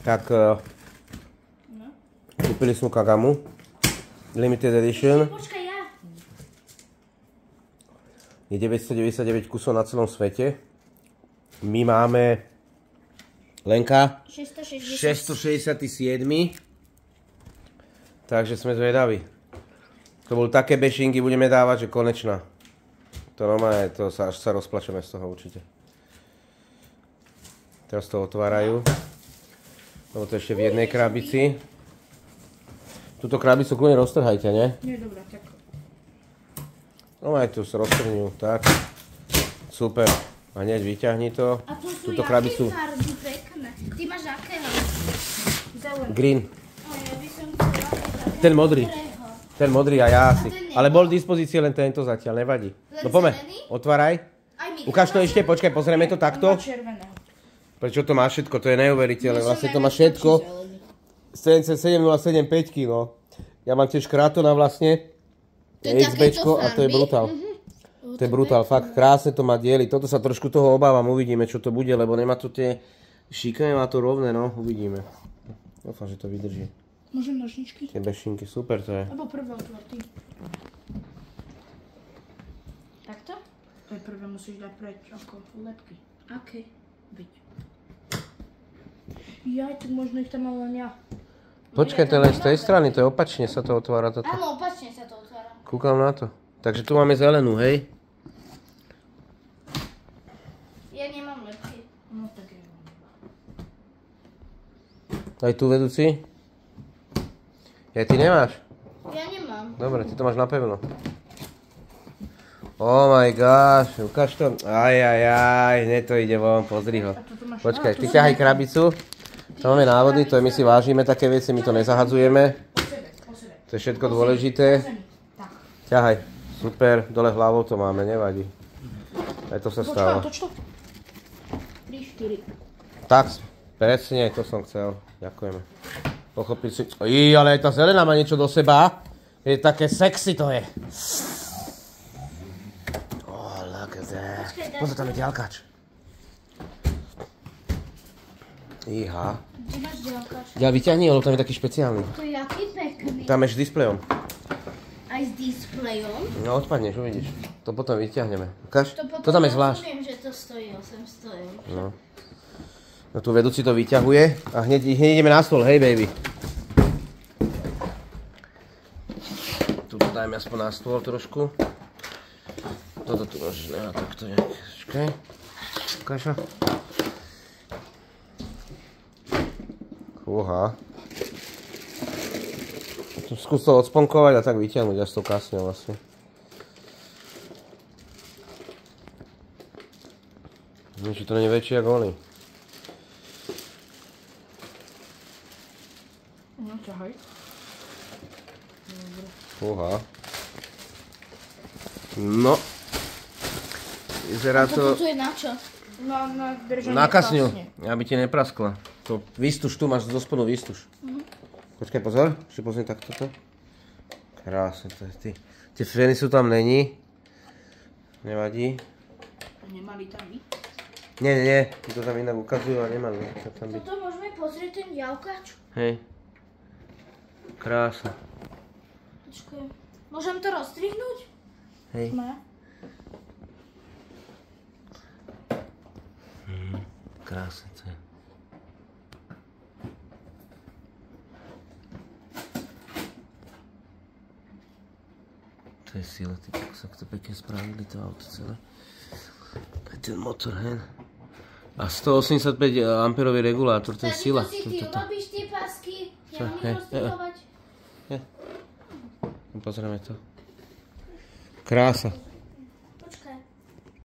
Tak kúpili sme Kagamu. Limited Edition. Počkaj, ja. Je 999 kusov na celom svete. My máme Lenka 667. Takže sme zvedaví. To boli také bešinky, budeme dávať, že konečná. To normálne, to sa až sa rozplačeme z toho určite. Teraz to otvárajú. Lebo to ešte v jednej krabici. Túto krabicu kľudne roztrhajte, nie? Nie, dobrá, tak. No aj tu sa roztrhňujú, tak. Super. A hneď vyťahni to. A tu sú túto jaké krabicu. farby pekné. Ty máš akého? Zelený. Green. O, ja by som chcela Ten modrý. Ten modrý a ja asi. ten Ale bol v dispozícii len tento zatiaľ, nevadí. No poďme, zelený? otváraj. Aj my. Ukáž to ešte, počkaj, pozrieme to takto. Červeného. Prečo to má všetko, to je neuveriteľné. Vlastne to má všetko. 707,75 kg. Ja mám tiež krátona vlastne. XBčko a to je brutál. To je brutál, fakt krásne to má diely. Toto sa trošku toho obávam, uvidíme čo to bude, lebo nemá to tie šikmy, má to rovné, no, uvidíme. Dúfam, že to vydrží. Môžem nožničky? Tie bešinky, super to je. Alebo prvé otvor, ty. Takto? To je prvé, musíš dať preč ako lepky. Aké? Byť. Jaj, tak možno ich tam mal len ja. Počkaj, to je len z tej strany, to je opačne sa to otvára toto. Áno, opačne sa to otvára. Kúkam na to. Takže tu máme zelenú, hej? Ja nemám lepky. No tak ja mám. Aj tu vedúci? Ja ty nemáš? Ja nemám. Dobre, ty to máš napevno. Oh my gosh, ukáž to. Aj, hneď to ide von, pozri ho. Počkaj, ty ťahaj krabicu. Tam máme návody, to je, my si vážime také veci, my to nezahadzujeme. To je všetko dôležité. Ťahaj, super, dole hlavou to máme, nevadí. Aj to sa stalo. Toč to. 3, 4. Tak, presne, to som chcel. Ďakujeme. Pochopiť si... ale aj tá zelená má niečo do seba. Je také sexy to je. Oh, look at that. Pozor, tam je ďalkač. Iha. Kde máš ďalkač? Ja vyťahni, lebo tam je taký špeciálny. To je aký pekný. Tam je s displejom. Aj s displejom? No odpadneš, uvidíš. To potom vyťahneme. Ukáž? potom To tam je zvlášť. Viem, že to stojí 800 eur. No. No tu vedúci to vyťahuje a hneď ideme na stôl, hej baby. Tu to dajme aspoň na stôl trošku. Toto tu môžeš nehať takto nejak. Počkaj. Ukáž ho. Uha. Skús to odsponkovať a tak vyťahnuť až to kasne vlastne. Či to nie je väčšie ako oni. No, ťahaj. Uha. No. Vyzerá to... Toto je na čo? Na držanie Na kasňu, kasne. aby ti nepraskla. To výstuž tu, máš zo spodu výstuž. Počkaj, pozor, ešte pozri takto to. Krásne to je, ty. Tie frény sú tam, není. Nevadí. Nemali tam byť? Nie, to tam inak ukazujú a nemali tam byť. Toto môžeme pozrieť ten ďalkač? Hej. Krása. Počkaj. Môžem to rozstrihnúť? Hej. Ne. Krásne to je. To je sila, ty sa to pekne spravili to auto celé. Aj ten motor, hen. A 185 amperový regulátor, to je sila. To si ty robíš tie pásky, ja mám ich rozstrihovať. Pozrieme to. Krása.